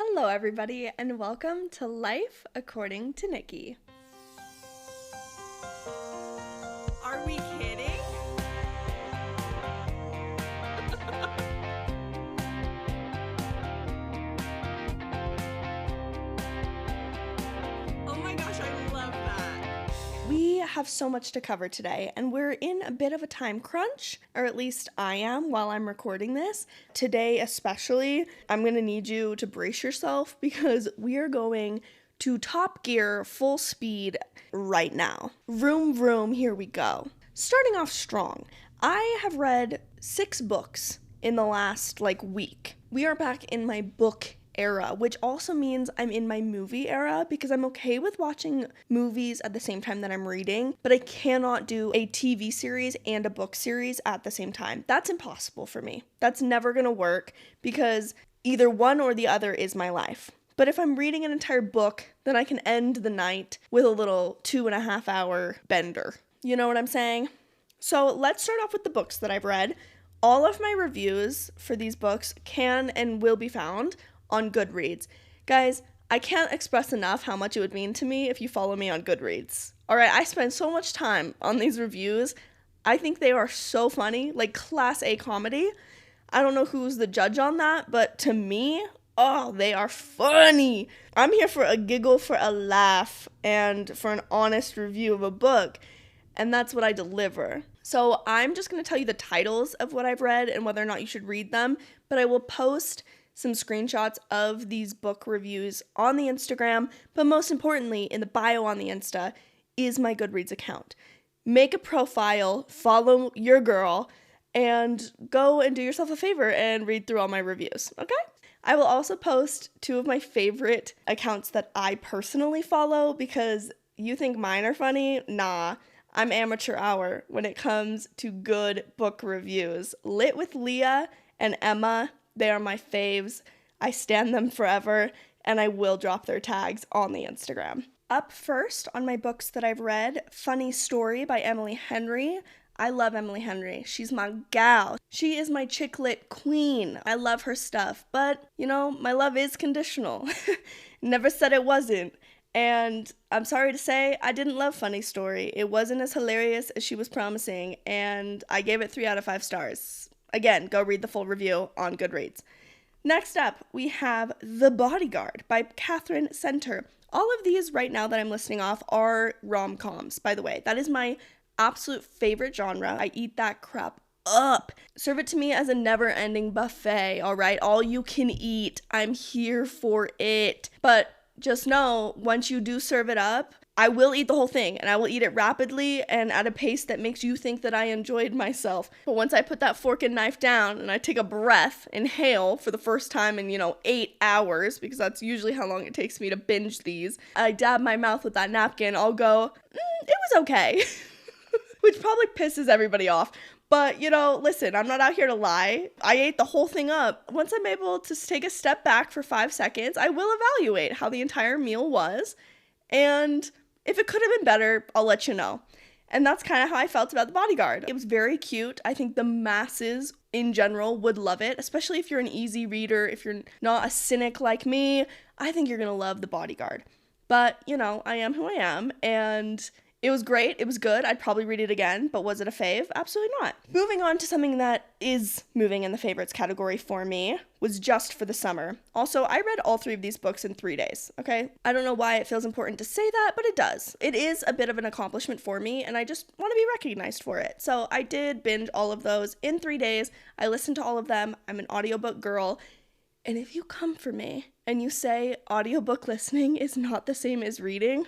Hello, everybody, and welcome to Life According to Nikki. Are we kidding? Oh my gosh, I love that. We have so much to cover today, and we're in a bit of a time crunch, or at least I am while I'm recording this. Today, especially, I'm going to need you to brace yourself because we are going to Top Gear full speed right now. Vroom, vroom, here we go. Starting off strong, I have read 6 books in the last, week. We are back in my book era, which also means I'm in my movie era because I'm okay with watching movies at the same time that I'm reading, but I cannot do a TV series and a book series at the same time. That's impossible for me. That's never gonna work because either one or the other is my life. But if I'm reading an entire book, then I can end the night with a little 2.5-hour bender. You know what I'm saying? So let's start off with the books that I've read. All of my reviews for these books can and will be found on Goodreads. Guys, I can't express enough how much it would mean to me if you follow me on Goodreads. Alright, I spend so much time on these reviews. I think they are so funny, like class A comedy. I don't know who's the judge on that, but to me, they are funny. I'm here for a giggle, for a laugh, and for an honest review of a book, and that's what I deliver. So I'm just going to tell you the titles of what I've read and whether or not you should read them, but I will post some screenshots of these book reviews on the Instagram, but most importantly, in the bio on the Insta is my Goodreads account. Make a profile, follow your girl, and go and do yourself a favor and read through all my reviews, okay? I will also post 2 of my favorite accounts that I personally follow because you think mine are funny? Nah, I'm amateur hour when it comes to good book reviews. Lit with Leah and Emma, they are my faves. I stan them forever, and I will drop their tags on the Instagram. Up first on my books that I've read, Funny Story by Emily Henry. I love Emily Henry. She's my gal. She is my chick lit queen. I love her stuff, but, my love is conditional. Never said it wasn't. And I'm sorry to say, I didn't love Funny Story. It wasn't as hilarious as she was promising, and I gave it 3 out of 5 stars. Again, go read the full review on Goodreads. Next up, we have The Bodyguard by Catherine Center. All of these right now that I'm listing off are rom-coms, by the way. That is my absolute favorite genre. I eat that crap up. Serve it to me as a never-ending buffet, all right? All you can eat. I'm here for it. But just know, once you do serve it up, I will eat the whole thing, and I will eat it rapidly and at a pace that makes you think that I enjoyed myself. But once I put that fork and knife down and I take a breath, inhale for the first time in, 8 hours, because that's usually how long it takes me to binge these, I dab my mouth with that napkin, I'll go, it was okay. Which probably pisses everybody off. But, listen, I'm not out here to lie. I ate the whole thing up. Once I'm able to take a step back for 5 seconds, I will evaluate how the entire meal was, and if it could have been better, I'll let you know. And that's kind of how I felt about The Bodyguard. It was very cute. I think the masses in general would love it, especially if you're an easy reader, if you're not a cynic like me. I think you're going to love The Bodyguard. But, I am who I am, and it was great. It was good. I'd probably read it again, but was it a fave? Absolutely not. Moving on to something that is moving in the favorites category for me was Just for the Summer. Also, I read all 3 of these books in 3 days, okay? I don't know why it feels important to say that, but it does. It is a bit of an accomplishment for me, and I just want to be recognized for it. So I did binge all of those in 3 days. I listened to all of them. I'm an audiobook girl. And if you come for me and you say audiobook listening is not the same as reading,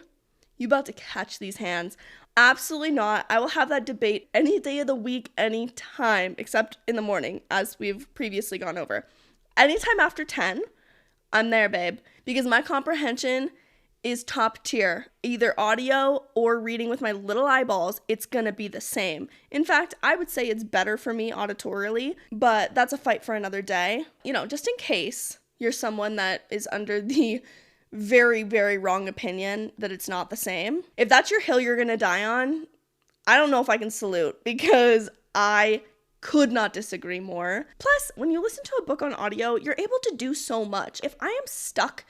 you about to catch these hands. Absolutely not. I will have that debate any day of the week, any time, except in the morning, as we've previously gone over. Anytime after 10, I'm there, babe, because my comprehension is top tier. Either audio or reading with my little eyeballs, it's gonna be the same. In fact, I would say it's better for me auditorily, but that's a fight for another day. Just in case you're someone that is under the very, very wrong opinion that it's not the same. If that's your hill you're gonna die on, I don't know if I can salute, because I Could not disagree more. Plus, when you listen to a book on audio, you're able to do so much. If I am stuck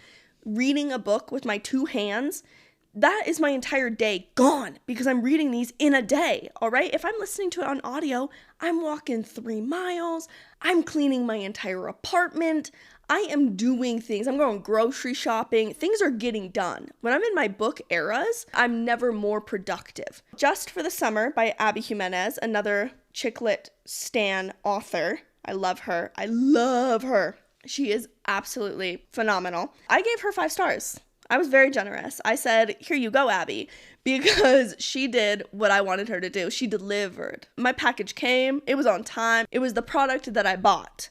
reading a book with my two hands, that is my entire day gone because I'm reading these in a day, all right? If I'm listening to it on audio, I'm walking 3 miles, I'm cleaning my entire apartment, I am doing things, I'm going grocery shopping, things are getting done. When I'm in my book eras, I'm never more productive. Just for the Summer by Abby Jimenez, another chicklit stan author. I love her. I love her. She is absolutely phenomenal. I gave her 5 stars. I was very generous. I said, here you go, Abby, because she did what I wanted her to do. She delivered. My package came. It was on time. It was the product that I bought.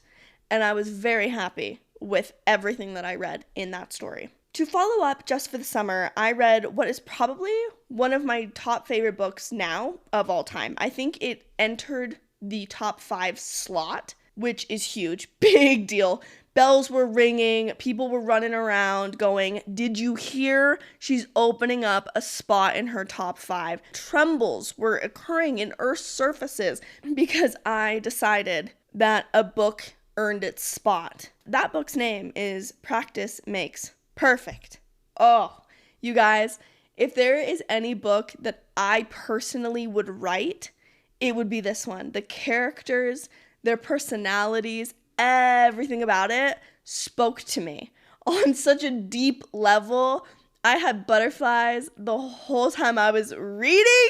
And I was very happy with everything that I read in that story. To follow up Just for the Summer, I read what is probably one of my top favorite books now of all time. I think it entered the top 5 slot, which is huge. Big deal. Bells were ringing, people were running around going, did you hear? She's opening up a spot in her top 5. Trembles were occurring in Earth's surfaces because I decided that a book earned its spot. That book's name is Practice Makes Perfect. Oh, you guys, if there is any book that I personally would write, it would be this one. The characters, their personalities, everything about it spoke to me on such a deep level. I had butterflies the whole time I was reading.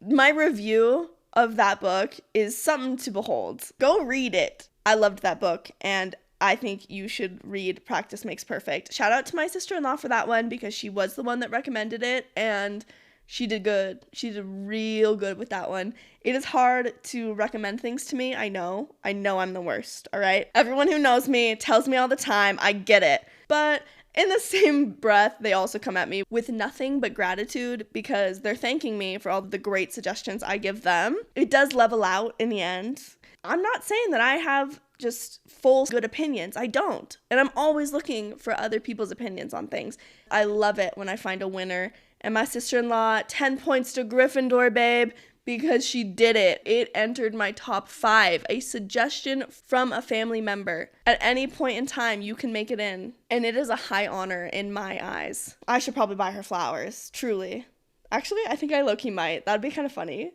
My review of that book is something to behold. Go read it. I loved that book, and I think you should read Practice Makes Perfect. Shout out to my sister-in-law for that one because she was the one that recommended it, and she did good. She did real good with that one. It is hard to recommend things to me. I know I'm the worst, all right? Everyone who knows me tells me all the time. I get it. But in the same breath, they also come at me with nothing but gratitude because they're thanking me for all the great suggestions I give them. It does level out in the end. I'm not saying that I have just full good opinions. I don't. And I'm always looking for other people's opinions on things. I love it when I find a winner. And my sister-in-law, 10 points to Gryffindor, babe, because she did it. It entered my top 5. A suggestion from a family member. At any point in time, you can make it in. And it is a high honor in my eyes. I should probably buy her flowers, truly. Actually, I think I low-key might. That'd be kind of funny.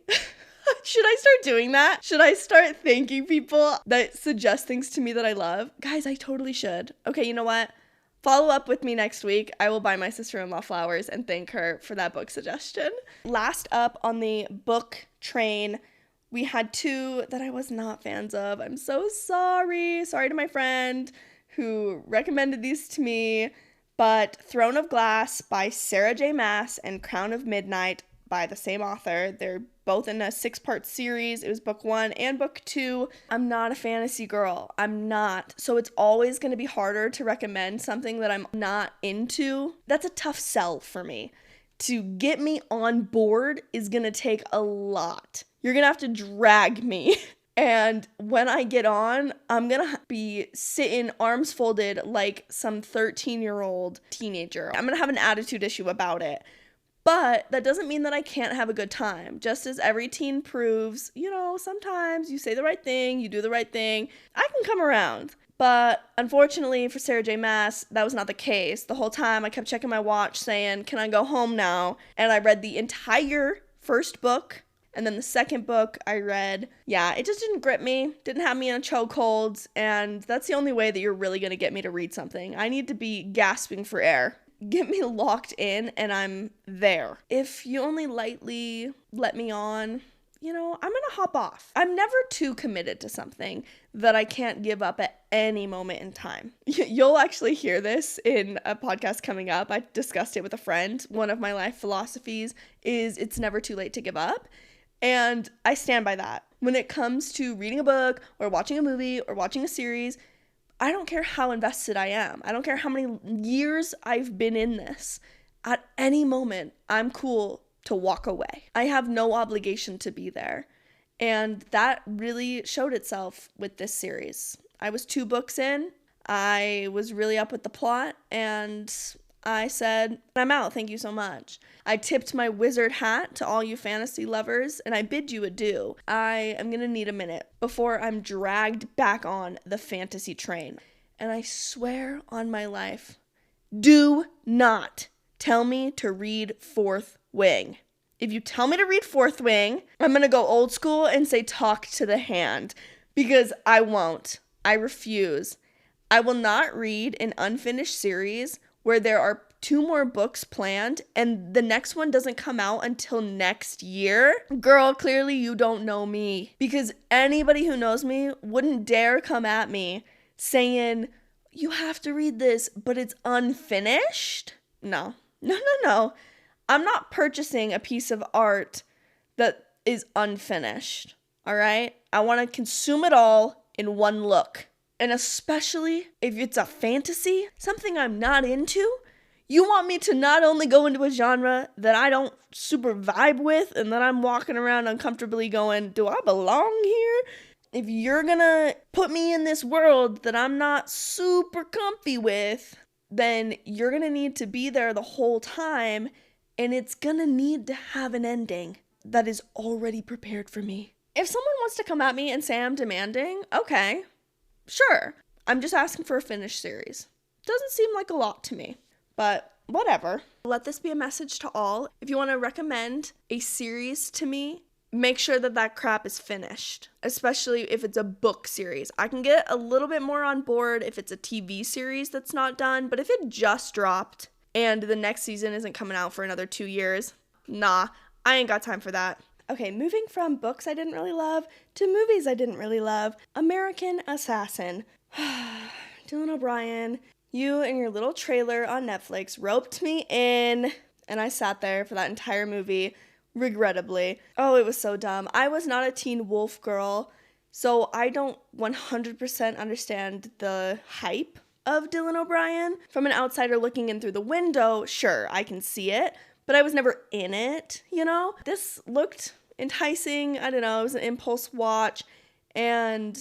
Should I start doing that? Should I start thanking people that suggest things to me that I love? Guys, I totally should. Okay, you know what? Follow up with me next week. I will buy my sister-in-law flowers and thank her for that book suggestion. Last up on the book train, we had 2 that I was not fans of. I'm so sorry. Sorry to my friend who recommended these to me. But Throne of Glass by Sarah J. Maas and Crown of Midnight by the same author. They're both in a 6-part series. It was book 1 and book 2. I'm not a fantasy girl. I'm not. So it's always going to be harder to recommend something that I'm not into. That's a tough sell for me. To get me on board is going to take a lot. You're going to have to drag me. And when I get on, I'm going to be sitting arms folded like some 13-year-old teenager. I'm going to have an attitude issue about it. But that doesn't mean that I can't have a good time. Just as every teen proves, sometimes you say the right thing, you do the right thing. I can come around. But unfortunately for Sarah J. Maas, that was not the case. The whole time I kept checking my watch saying, can I go home now? And I read the entire first book. And then the second book I read, it just didn't grip me, didn't have me in a chokehold. And that's the only way that you're really going to get me to read something. I need to be gasping for air. Get me locked in and I'm there. If you only lightly let me on, I'm gonna hop off. I'm never too committed to something that I can't give up at any moment in time. You'll actually hear this in a podcast coming up. I discussed it with a friend. One of my life philosophies is it's never too late to give up. And I stand by that. When it comes to reading a book or watching a movie or watching a series, I don't care how invested I am. I don't care how many years I've been in this. At any moment, I'm cool to walk away. I have no obligation to be there. And that really showed itself with this series. I was 2 books in. I was really up with the plot, and I said, I'm out, thank you so much. I tipped my wizard hat to all you fantasy lovers, and I bid you adieu. I am gonna need a minute before I'm dragged back on the fantasy train. And I swear on my life, do not tell me to read Fourth Wing. If you tell me to read Fourth Wing, I'm gonna go old school and say talk to the hand, because I won't. I refuse. I will not read an unfinished series where there are 2 more books planned and the next one doesn't come out until next year. Girl, clearly you don't know me, because anybody who knows me wouldn't dare come at me saying, you have to read this, but it's unfinished. No. I'm not purchasing a piece of art that is unfinished, all right? I want to consume it all in one look. And especially if it's a fantasy, something I'm not into, you want me to not only go into a genre that I don't super vibe with and that I'm walking around uncomfortably going, do I belong here? If you're gonna put me in this world that I'm not super comfy with, then you're gonna need to be there the whole time, and it's gonna need to have an ending that is already prepared for me. If someone wants to come at me and say I'm demanding, okay, sure. I'm just asking for a finished series. Doesn't seem like a lot to me, but whatever. Let this be a message to all. If you want to recommend a series to me, make sure that crap is finished, especially if it's a book series. I can get a little bit more on board if it's a TV series that's not done, but if it just dropped and the next season isn't coming out for another 2 years, nah, I ain't got time for that. Okay, moving from books I didn't really love to movies I didn't really love. American Assassin. Dylan O'Brien, you and your little trailer on Netflix roped me in, and I sat there for that entire movie, regrettably. Oh, it was so dumb. I was not a Teen Wolf girl, so I don't 100% understand the hype of Dylan O'Brien. From an outsider looking in through the window, sure, I can see it, but I was never in it, you know? This looked enticing. I don't know, it was an impulse watch, and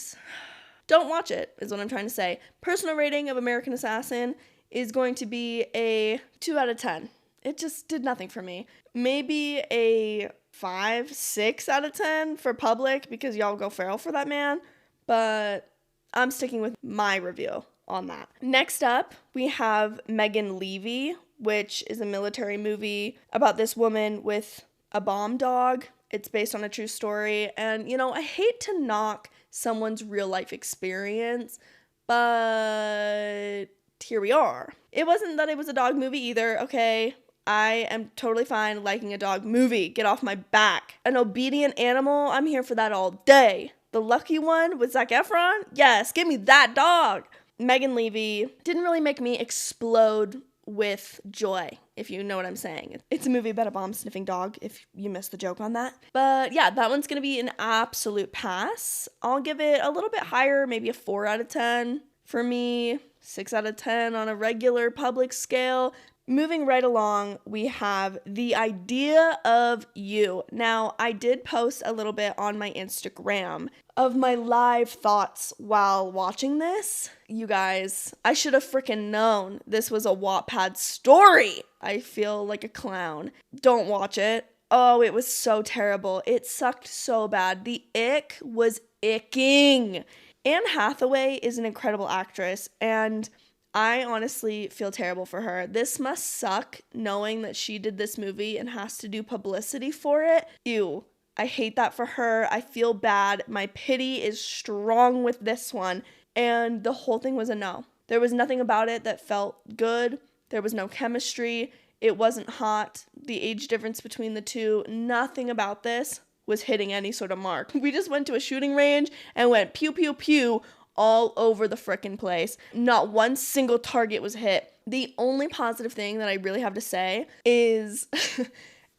don't watch it, is what I'm trying to say. Personal rating of American Assassin is going to be a 2 out of 10. It just did nothing for me. Maybe a 5, 6 out of 10 for public, because y'all go feral for that man, but I'm sticking with my review on that. Next up, we have Megan Levy, which is a military movie about this woman with a bomb dog. It's based on a true story, and, you know, I hate to knock someone's real life experience, but here we are. It wasn't that it was a dog movie either, okay? I am totally fine liking a dog movie. Get off my back. An obedient animal, I'm here for that all day. The Lucky One with Zac Efron? Yes, give me that dog. Megan Levy didn't really make me explode with joy, if you know what I'm saying. It's a movie about a bomb-sniffing dog, if you missed the joke on that. But yeah, that one's gonna be an absolute pass. I'll give it a little bit higher, maybe a 4 out of 10. For me, 6 out of 10 on a regular public scale. Moving right along, we have The Idea of You. Now, I did post a little bit on my Instagram of my live thoughts while watching this. You guys, I should have freaking known this was a Wattpad story. I feel like a clown. Don't watch it. Oh, it was so terrible. It sucked so bad. The ick was icking. Anne Hathaway is an incredible actress, and I honestly feel terrible for her. This must suck knowing that she did this movie and has to do publicity for it. Ew. I hate that for her. I feel bad. My pity is strong with this one. And the whole thing was a no. There was nothing about it that felt good. There was no chemistry. It wasn't hot. The age difference between the two, nothing about this was hitting any sort of mark. We just went to a shooting range and went pew, pew, pew all over the frickin' place. Not one single target was hit. The only positive thing that I really have to say is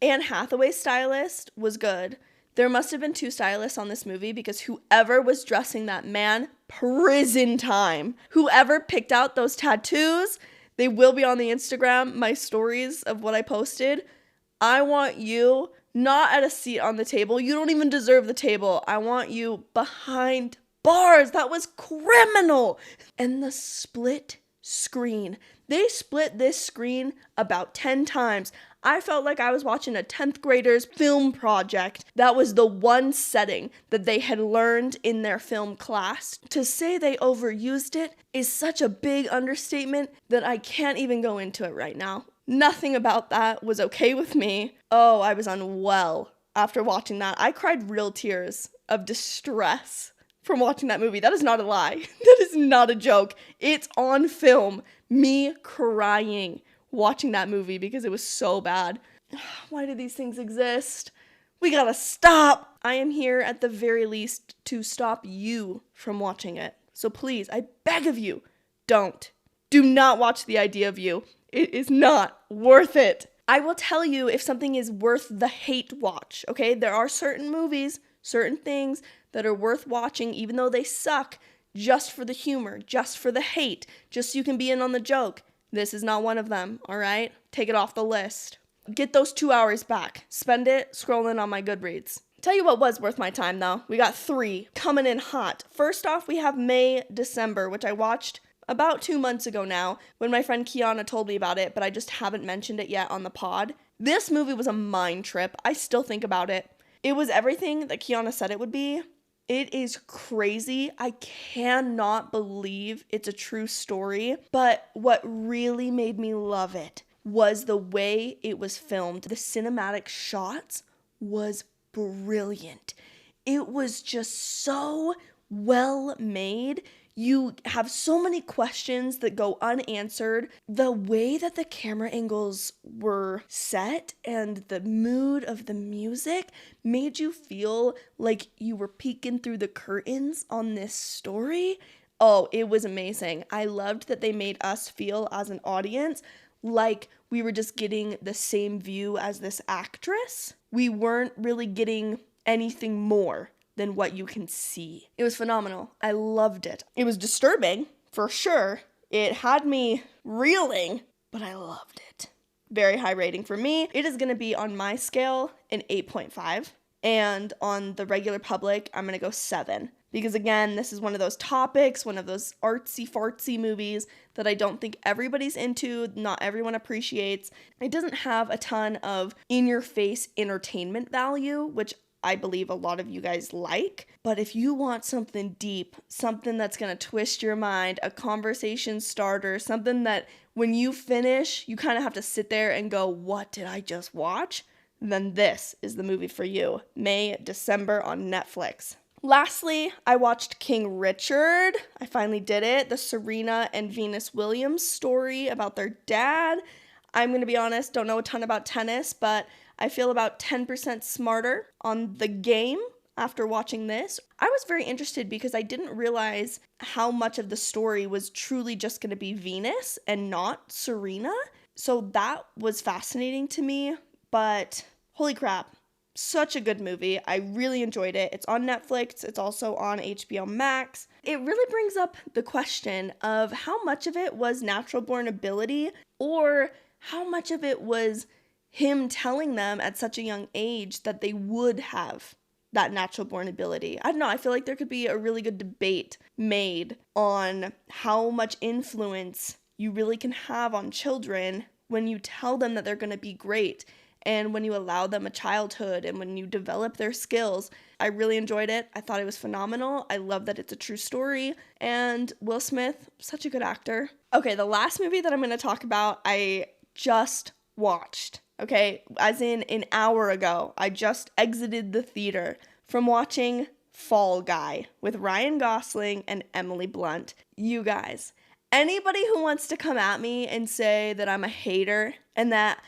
Anne Hathaway's stylist was good. There must have been 2 stylists on this movie, because whoever was dressing that man, prison time. Whoever picked out those tattoos, they will be on the Instagram, my stories of what I posted. I want you not at a seat on the table. You don't even deserve the table. I want you behind bars. That was criminal. And the split screen They split this screen about 10 times. I felt like I was watching a 10th grader's film project. That was the one setting that they had learned in their film class. To say they overused it is such a big understatement that I can't even go into it right now. Nothing about that was okay with me. Oh, I was unwell after watching that. I cried real tears of distress from watching that movie. That is not a lie. That is not a joke. It's on film. Me crying watching that movie because it was so bad. Why do these things exist? We gotta stop. I am here at the very least to stop you from watching it. So please, I beg of you, don't. Do not watch The Idea of You. It is not worth it. I will tell you if something is worth the hate watch, okay? There are certain movies, certain things that are worth watching even though they suck, just for the humor, just for the hate, just so you can be in on the joke. This is not one of them, all right? Take it off the list. Get those 2 hours back. Spend it scrolling on my Goodreads. Tell you what was worth my time, though. We got 3 coming in hot. First off, we have May, December, which I watched about 2 months ago now when my friend Kiana told me about it, but I just haven't mentioned it yet on the pod. This movie was a mind trip. I still think about it. It was everything that Kiana said it would be. It is crazy. I cannot believe it's a true story. But what really made me love it was the way it was filmed. The cinematic shots was brilliant. It was just so well made. You have so many questions that go unanswered. The way that the camera angles were set and the mood of the music made you feel like you were peeking through the curtains on this story. Oh, it was amazing. I loved that they made us feel as an audience like we were just getting the same view as this actress. We weren't really getting anything more than what you can see. It was phenomenal. I loved it. It was disturbing, for sure. It had me reeling, but I loved it. Very high rating for me. It is going to be on my scale an 8.5. And on the regular public, I'm going to go 7. Because again, this is one of those topics, one of those artsy-fartsy movies that I don't think everybody's into, not everyone appreciates. It doesn't have a ton of in-your-face entertainment value, which I believe a lot of you guys like. But if you want something deep, something that's going to twist your mind, a conversation starter, something that when you finish, you kind of have to sit there and go, what did I just watch? Then this is the movie for you. May, December on Netflix. Lastly, I watched King Richard. I finally did it. The Serena and Venus Williams story about their dad. I'm going to be honest, don't know a ton about tennis, but I feel about 10% smarter on the game after watching this. I was very interested because I didn't realize how much of the story was truly just going to be Venus and not Serena. So that was fascinating to me, but holy crap, such a good movie. I really enjoyed it. It's on Netflix. It's also on HBO Max. It really brings up the question of how much of it was natural born ability or how much of it was him telling them at such a young age that they would have that natural born ability. I don't know, I feel like there could be a really good debate made on how much influence you really can have on children when you tell them that they're going to be great and when you allow them a childhood and when you develop their skills. I really enjoyed it. I thought it was phenomenal. I love that it's a true story. And Will Smith, such a good actor. Okay, the last movie that I'm going to talk about, I just watched. Okay, as in an hour ago, I just exited the theater from watching Fall Guy with Ryan Gosling and Emily Blunt. You guys, anybody who wants to come at me and say that I'm a hater and that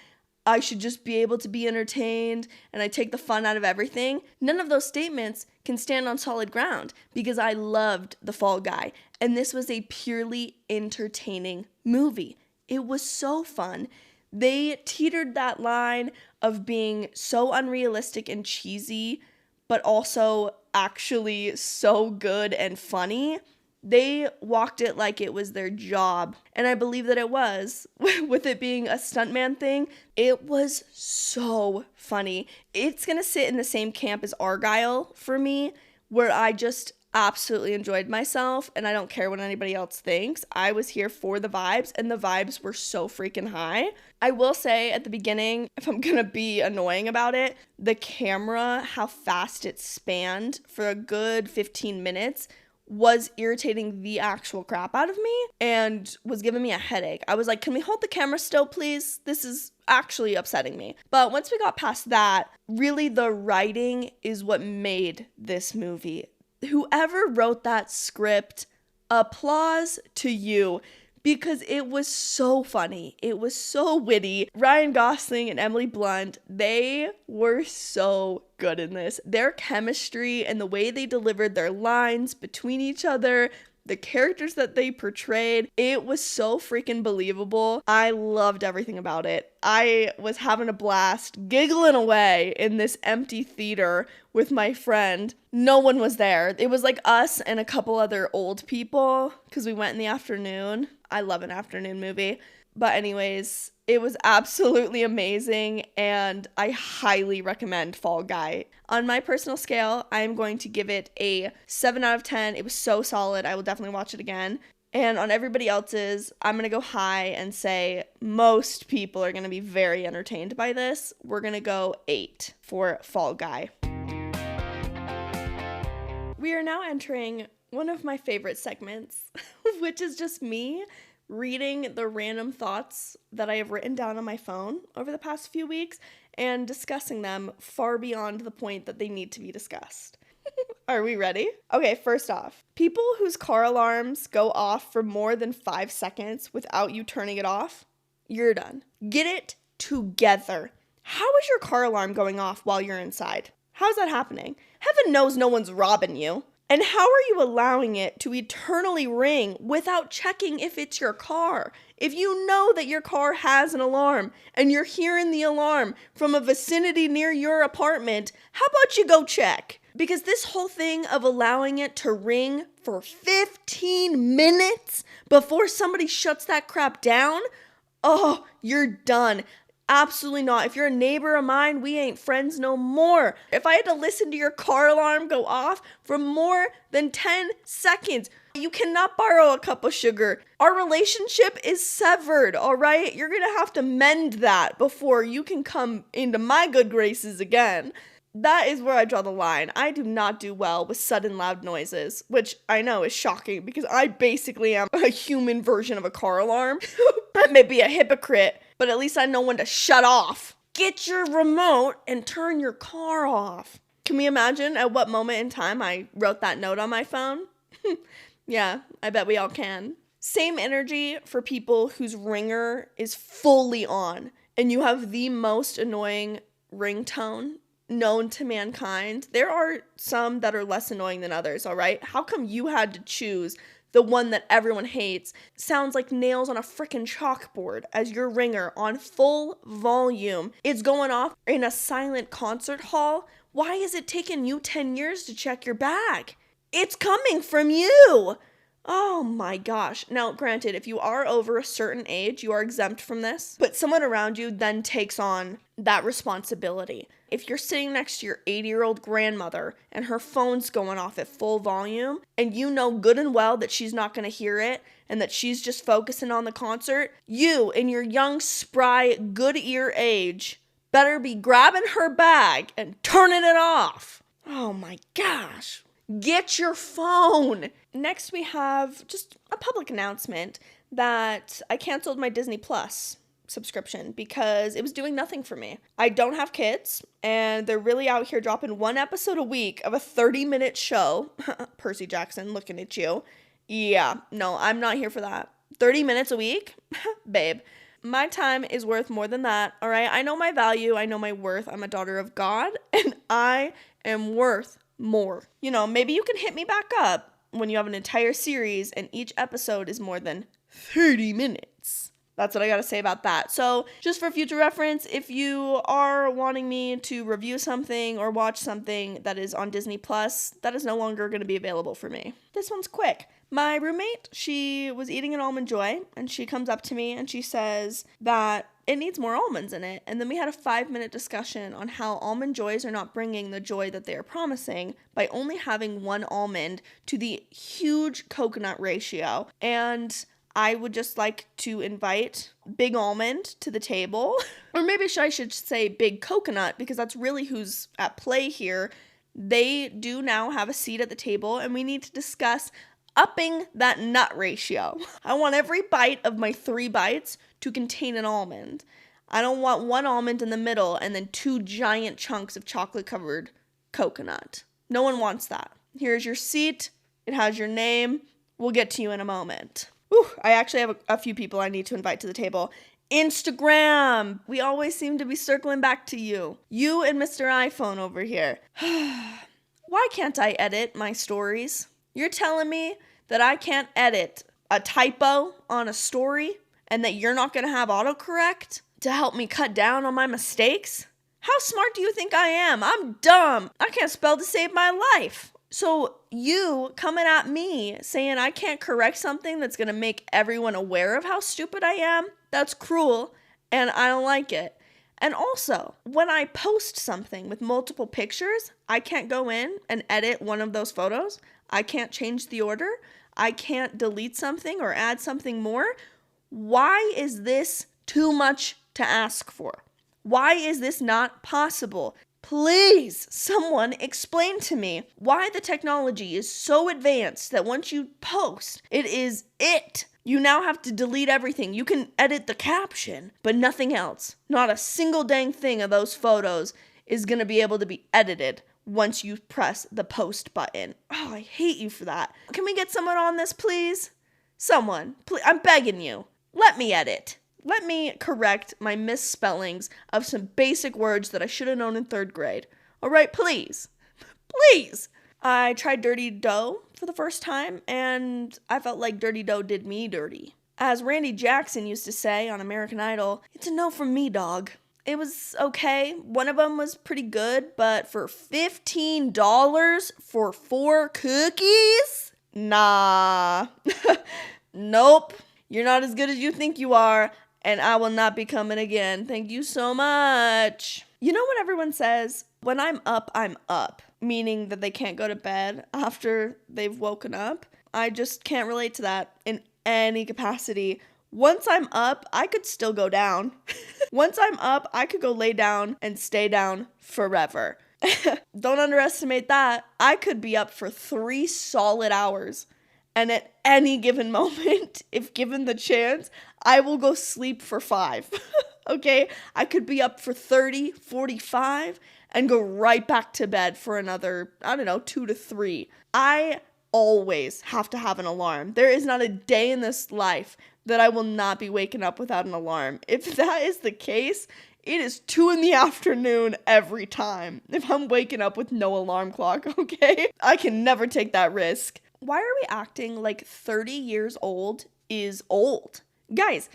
I should just be able to be entertained and I take the fun out of everything, none of those statements can stand on solid ground because I loved The Fall Guy and this was a purely entertaining movie. It was so fun. They teetered that line of being so unrealistic and cheesy, but also actually so good and funny. They walked it like it was their job. And I believe that it was. With it being a stuntman thing, it was so funny. It's going to sit in the same camp as Argyle for me, where absolutely enjoyed myself, and I don't care what anybody else thinks. I was here for the vibes, and the vibes were so freaking high. I will say at the beginning, if I'm gonna be annoying about it, the camera, how fast it spanned for a good 15 minutes was irritating the actual crap out of me and was giving me a headache. I was like, can we hold the camera still, please? This is actually upsetting me. But once we got past that, really the writing is what made this movie. Whoever wrote that script, applause to you, because it was so funny. It was so witty. Ryan Gosling and Emily Blunt, they were so good in this. Their chemistry and the way they delivered their lines between each other, the characters that they portrayed, it was so freaking believable. I loved everything about it. I was having a blast, giggling away in this empty theater with my friend. No one was there. It was like us and a couple other old people because we went in the afternoon. I love an afternoon movie. But anyways, it was absolutely amazing, and I highly recommend Fall Guy. On my personal scale, I'm going to give it a 7 out of 10. It was so solid. I will definitely watch it again. And on everybody else's, I'm going to go high and say most people are going to be very entertained by this. We're going to go 8 for Fall Guy. We are now entering one of my favorite segments, which is just me reading the random thoughts that I have written down on my phone over the past few weeks and discussing them far beyond the point that they need to be discussed. Are we ready? Okay, first off, people whose car alarms go off for more than 5 seconds without you turning it off, you're done. Get it together. How is your car alarm going off while you're inside? How's that happening? Heaven knows no one's robbing you. And how are you allowing it to eternally ring without checking if it's your car? If you know that your car has an alarm and you're hearing the alarm from a vicinity near your apartment, how about you go check? Because this whole thing of allowing it to ring for 15 minutes before somebody shuts that crap down, oh, you're done. Absolutely not. If you're a neighbor of mine, we ain't friends no more. If I had to listen to your car alarm go off for more than 10 seconds, you cannot borrow a cup of sugar. Our relationship is severed, all right? You're going to have to mend that before you can come into my good graces again. That is where I draw the line. I do not do well with sudden loud noises, which I know is shocking because I basically am a human version of a car alarm. I may be a hypocrite, but at least I know when to shut off. Get your remote and turn your car off. Can we imagine at what moment in time I wrote that note on my phone? Yeah, I bet we all can. Same energy for people whose ringer is fully on and you have the most annoying ringtone known to mankind. There are some that are less annoying than others, all right? How come you had to choose the one that everyone hates? Sounds like nails on a freaking chalkboard as your ringer on full volume. It's going off in a silent concert hall. Why is it taking you 10 years to check your bag? It's coming from you. Oh my gosh. Now, granted, if you are over a certain age, you are exempt from this, but someone around you then takes on that responsibility. If you're sitting next to your 80-year-old grandmother and her phone's going off at full volume and you know good and well that she's not going to hear it and that she's just focusing on the concert, you in your young, spry, good ear age better be grabbing her bag and turning it off. Oh my gosh. Get your phone. Next, we have just a public announcement that I canceled my Disney Plus subscription because it was doing nothing for me. I don't have kids, and they're really out here dropping 1 episode a week of a 30-minute show. Percy Jackson, looking at you. Yeah, no, I'm not here for that. 30 minutes a week? Babe, my time is worth more than that, all right? I know my value. I know my worth. I'm a daughter of God, and I am worth more. You know, maybe you can hit me back up when you have an entire series and each episode is more than 30 minutes. That's what I gotta say about that. So just for future reference, if you are wanting me to review something or watch something that is on Disney Plus, that is no longer going to be available for me. This one's quick. My roommate, she was eating an Almond Joy and she comes up to me and she says that it needs more almonds in it. And then we had a 5-minute discussion on how almond joys are not bringing the joy that they are promising by only having 1 almond to the huge coconut ratio. And I would just like to invite Big Almond to the table, or maybe I should say Big Coconut, because that's really who's at play here. They do now have a seat at the table, and we need to discuss upping that nut ratio. I want every bite of my 3 bites to contain an almond. I don't want 1 almond in the middle and then 2 giant chunks of chocolate-covered coconut. No one wants that. Here's your seat. It has your name. We'll get to you in a moment. Whew, I actually have a few people I need to invite to the table. Instagram. We always seem to be circling back to you. You and Mr. iPhone over here. Why can't I edit my stories? You're telling me that I can't edit a typo on a story and that you're not going to have autocorrect to help me cut down on my mistakes? How smart do you think I am? I'm dumb. I can't spell to save my life. So you coming at me saying I can't correct something that's going to make everyone aware of how stupid I am, that's cruel, and I don't like it. And also, when I post something with multiple pictures, I can't go in and edit one of those photos. I can't change the order. I can't delete something or add something more. Why is this too much to ask for? Why is this not possible? Please, someone explain to me why the technology is so advanced that once you post, it is it. You now have to delete everything. You can edit the caption, but nothing else. Not a single dang thing of those photos is going to be able to be edited once you press the post button. Oh, I hate you for that. Can we get someone on this, please? Someone, please. I'm begging you. Let me edit. Let me correct my misspellings of some basic words that I should have known in 3rd grade. All right, please. Please. I tried dirty dough for the first time, and I felt like dirty dough did me dirty. As Randy Jackson used to say on American Idol, it's a no from me, dog. It was okay. One of them was pretty good, but for $15 for 4 cookies? Nah. Nope. You're not as good as you think you are. And I will not be coming again. Thank you so much. You know what everyone says? When I'm up, meaning that they can't go to bed after they've woken up. I just can't relate to that in any capacity. Once I'm up, I could still go down. Once I'm up, I could go lay down and stay down forever. Don't underestimate that. I could be up for 3 solid hours. And at any given moment, if given the chance, I will go sleep for 5. Okay? I could be up for 30, 45, and go right back to bed for another, 2 to 3. I always have to have an alarm. There is not a day in this life that I will not be waking up without an alarm. If that is the case, it is 2 p.m. every time. If I'm waking up with no alarm clock, okay? I can never take that risk. Why are we acting like 30 years old is old? Guys,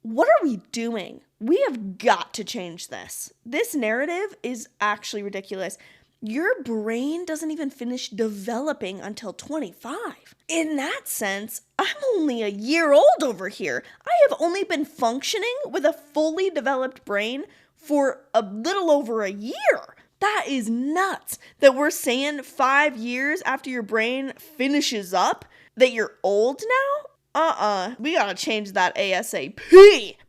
what are we doing? We have got to change this. This narrative is actually ridiculous. Your brain doesn't even finish developing until 25. In that sense, I'm only a year old over here. I have only been functioning with a fully developed brain for a little over a year. That is nuts that we're saying 5 years after your brain finishes up that you're old now? We gotta change that ASAP.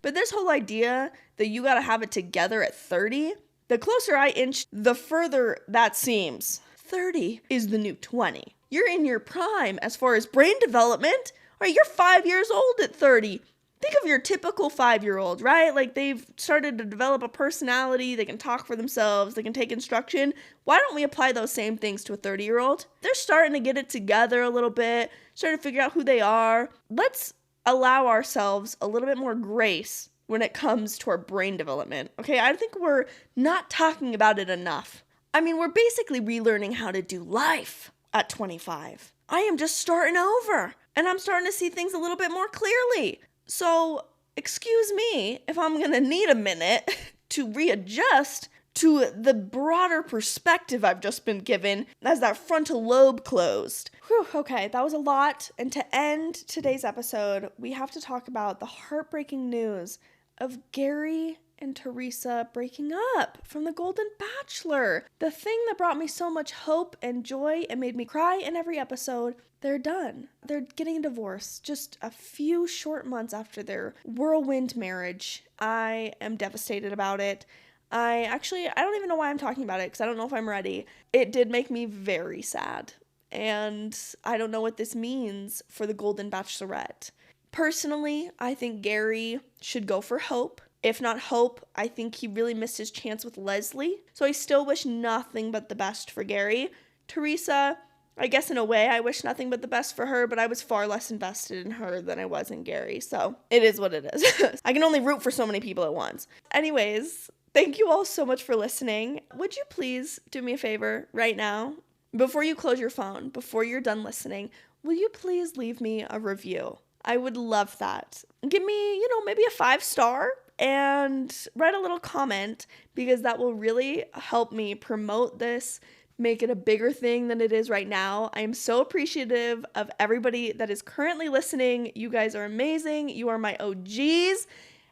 But this whole idea that you gotta have it together at 30, the closer I inch, the further that seems. 30 is the new 20. You're in your prime as far as brain development. All right, you're 5 years old at 30. Think of your typical 5-year-old, right? Like they've started to develop a personality, they can talk for themselves, they can take instruction. Why don't we apply those same things to a 30-year-old? They're starting to get it together a little bit, starting to figure out who they are. Let's allow ourselves a little bit more grace when it comes to our brain development, okay? I think we're not talking about it enough. I mean, we're basically relearning how to do life at 25. I am just starting over, and I'm starting to see things a little bit more clearly. So, excuse me if I'm going to need a minute to readjust to the broader perspective I've just been given as that frontal lobe closed. Whew, okay, that was a lot. And to end today's episode, we have to talk about the heartbreaking news of Gary and Teresa breaking up from the Golden Bachelor. The thing that brought me so much hope and joy and made me cry in every episode, they're done. They're getting a divorce just a few short months after their whirlwind marriage. I am devastated about it. I don't even know why I'm talking about it because I don't know if I'm ready. It did make me very sad. And I don't know what this means for the Golden Bachelorette. Personally, I think Gary should go for Hope. If not Hope, I think he really missed his chance with Leslie. So I still wish nothing but the best for Gary. Teresa, I guess in a way I wish nothing but the best for her, but I was far less invested in her than I was in Gary. So it is what it is. I can only root for so many people at once. Anyways, thank you all so much for listening. Would you please do me a favor right now? Before you close your phone, before you're done listening, will you please leave me a review? I would love that. Give me, maybe a 5-star and write a little comment because that will really help me promote this, make it a bigger thing than it is right now. I am so appreciative of everybody that is currently listening. You guys are amazing. You are my OGs.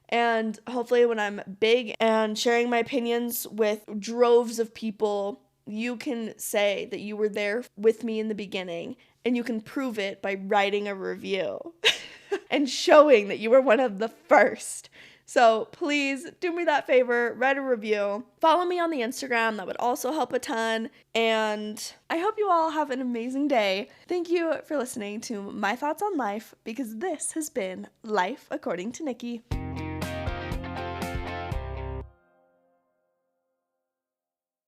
And hopefully when I'm big and sharing my opinions with droves of people, you can say that you were there with me in the beginning, and you can prove it by writing a review and showing that you were one of the first. So please do me that favor, write a review, follow me on the Instagram, that would also help a ton, and I hope you all have an amazing day. Thank you for listening to my thoughts on life, because this has been Life According to Nikki.